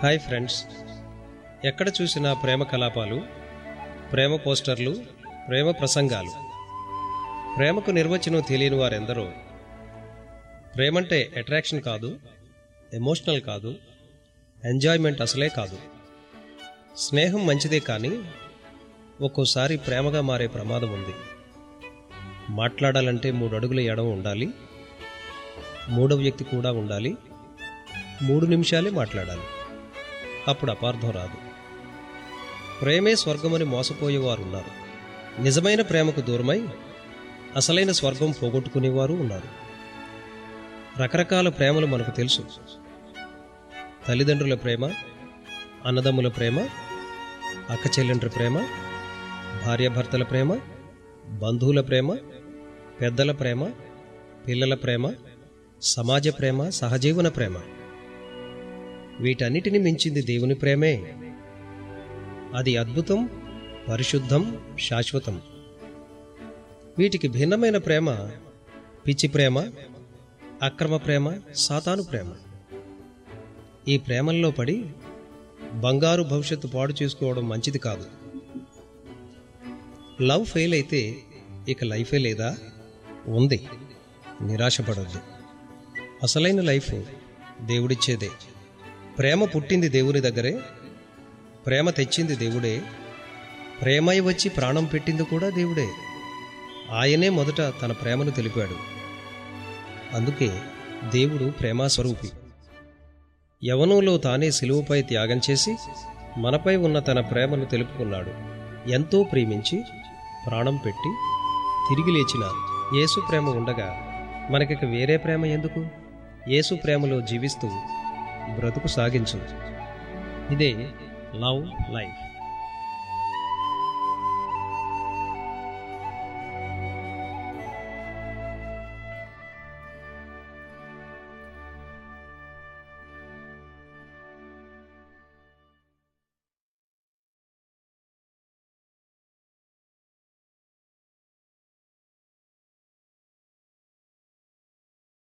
Hi friends, ఎక్కడ చూసినా ప్రేమ కలాపాలు, ప్రేమ పోస్టర్లు, ప్రేమ ప్రసంగాలు. ప్రేమకు నిర్వచనం తెలియని వారెందరో. ప్రేమంటే అట్రాక్షన్ కాదు, ఎమోషనల్ కాదు, ఎంజాయ్మెంట్ అసలే కాదు. స్నేహం మంచిదే, కానీ ఒక్కోసారి ప్రేమగా మారే ప్రమాదం ఉంది. మాట్లాడాలంటే 3 అడుగుల ఎడం ఉండాలి, మూడవ వ్యక్తి కూడా ఉండాలి, 3 నిమిషాలే మాట్లాడాలి. అప్పుడు అపార్థం రాదు. ప్రేమే స్వర్గమని మోసపోయేవారున్నారు. నిజమైన ప్రేమకు దూరమై అసలైన స్వర్గం పోగొట్టుకునేవారు ఉన్నారు. రకరకాల ప్రేమలు మనకు తెలుసు. తల్లిదండ్రుల ప్రేమ, అన్నదమ్ముల ప్రేమ, అక్కచెల్లెండ్ర ప్రేమ, భార్యాభర్తల ప్రేమ, బంధువుల ప్రేమ, పెద్దల ప్రేమ, పిల్లల ప్రేమ, సమాజ ప్రేమ, సహజీవన ప్రేమ. వీటన్నిటిని మించింది దేవుని ప్రేమే. అది అద్భుతం, పరిశుద్ధం, శాశ్వతం. వీటికి భిన్నమైన ప్రేమ పిచ్చి ప్రేమ, అక్రమ ప్రేమ, సాతాను ప్రేమ. ఈ ప్రేమల్లో పడి బంగారు భవిష్యత్తు పాడు చేసుకోవడం మంచిది కాదు. లవ్ ఫెయిల్ అయితే ఇక లైఫే లేదా? ఉంది. నిరాశపడొద్దు. అసలైన లైఫ్ దేవుడిచ్చేదే. ప్రేమ పుట్టింది దేవుని దగ్గరే, ప్రేమ తెచ్చింది దేవుడే, ప్రేమై వచ్చి ప్రాణం పెట్టింది కూడా దేవుడే. ఆయనే మొదట తన ప్రేమను తెలిపాడు. అందుకే దేవుడు ప్రేమాస్వరూపి. యవనంలో తానే సిలువపై త్యాగం చేసి మనపై ఉన్న తన ప్రేమను తెలుపుకున్నాడు. ఎంతో ప్రేమించి ప్రాణం పెట్టి తిరిగి లేచిన యేసు ప్రేమ ఉండగా మనకిక వేరే ప్రేమ ఎందుకు? యేసు ప్రేమలో జీవిస్తూ బ్రతుకు సాగించు. ఇదే లవ్ లైఫ్.